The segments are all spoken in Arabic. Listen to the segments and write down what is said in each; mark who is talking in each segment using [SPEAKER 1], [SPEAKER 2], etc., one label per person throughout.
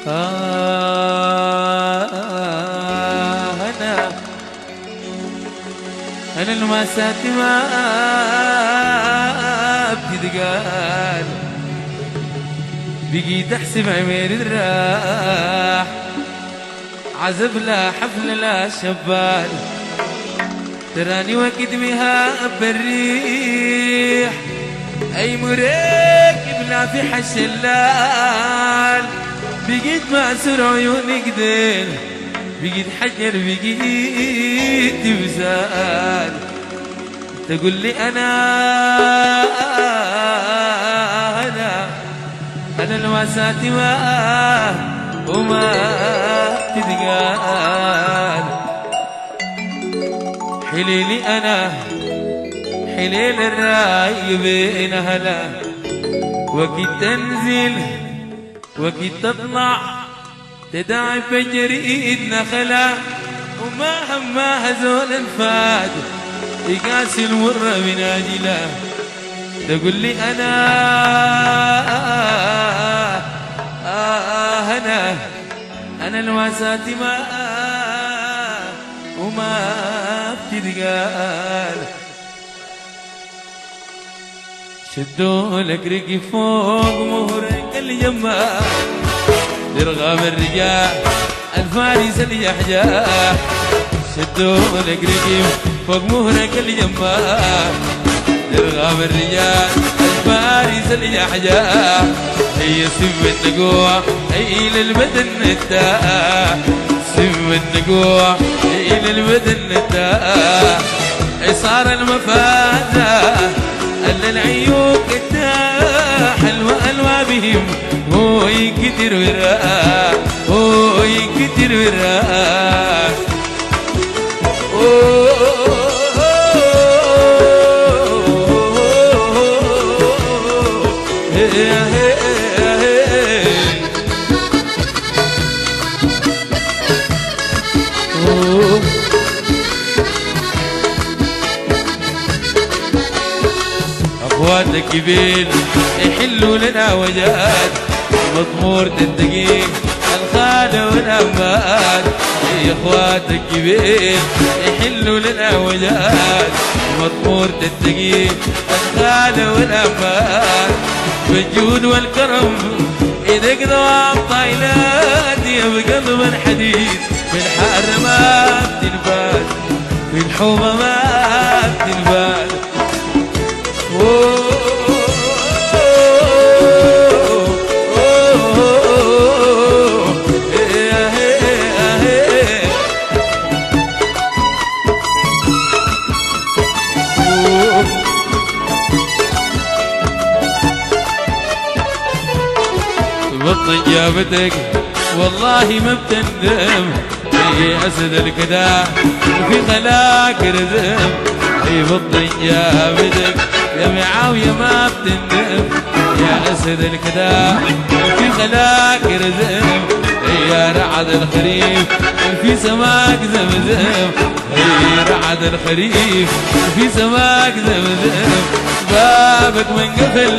[SPEAKER 1] أنا المسات ما بتتقال، بقيت أحسب عمير الراح، عزب لا حفل لا شبال، تراني وقت بها بالريح، أي مريكب لا في حش اللال، بقيت مأسور عيوني قدير، بقيت حجر بقيت تمثال، تقول لي أنا الواسات ما وما تتقال، حليلي أنا حليل الراي بين هلا، وقت تنزل وقت تطلع تدعي فجر ايدنا خلا، وما همها هزول الفاد يقاسي المرة من اجله، تقول لي أنا الواسات ما وما بتتقال، شدوا لك رقي فوق مهرك الجمال، لرغم الرجال الفارس اليحجاه، شدوا لك رقي فوق مهرك الجمال، لرغم الرجال الفارس اليحجاه، هي سم النقوع هي للبدن نتاع، سم النقوع هي للبدن نتاع، صار المفازة ألا العيوب كتاح، حلوة بهم هو ينكتر وراء، هو ينكتر وراء، أخواتك كبير يحلوا لنا وجاد، مضمور تدقيق الخالة والأمات، يا أخواتك كبير يحلوا لنا وجاد، مضمور تدقيق الخالة والأمات، بالجود والكرم إذا قضوا طايلات، يا بقلب الحديد في الحر ما بتنفاد، في الحومة ما بتنفاد، بطن جابتك والله ما بتندم، هي أسد الكدا وفي خلاك رزم، هي بطن جابتك يا معاوية ما بتندم، يا أسد الكدا وفي خلاك رزم، يا رعد الخريف في سماك زمزم، هي رعد الخريف في سماك زمزم، بابك من قفل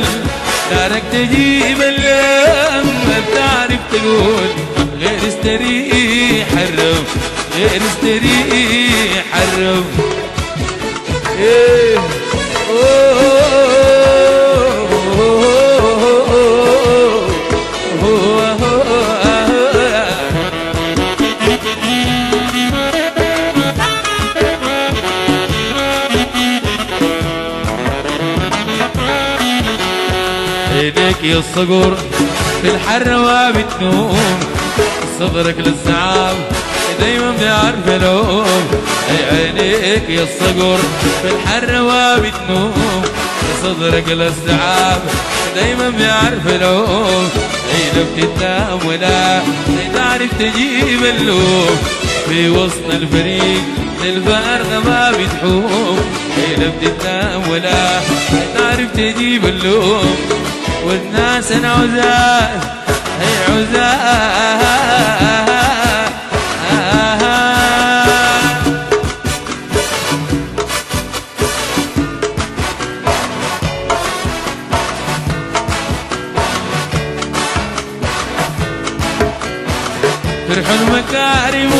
[SPEAKER 1] دارك تجيب اللم، ما بتعرف تقول غير استريح الرب، غير استريح الرب، إيه عينيك يا الصقر في الحر ما بتنوم، صدرك للسعاب دايما بيعرف العوم، عينيك يا الصقر في الحر ما بتنوم، صدرك للسعاب دايما بيعرف العوم، لو بتتنام ولا تعرف تجيب اللوم، في وسط الفريق الفارغة ما بتحوم، لو بتتنام ولا تعرف تجيب اللوم، والناس انا عزال هي عزال، فرح المكارم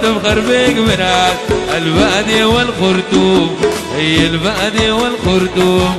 [SPEAKER 1] تفخر بك بنات البادية والخرطوم، هي البادية والخرطوم.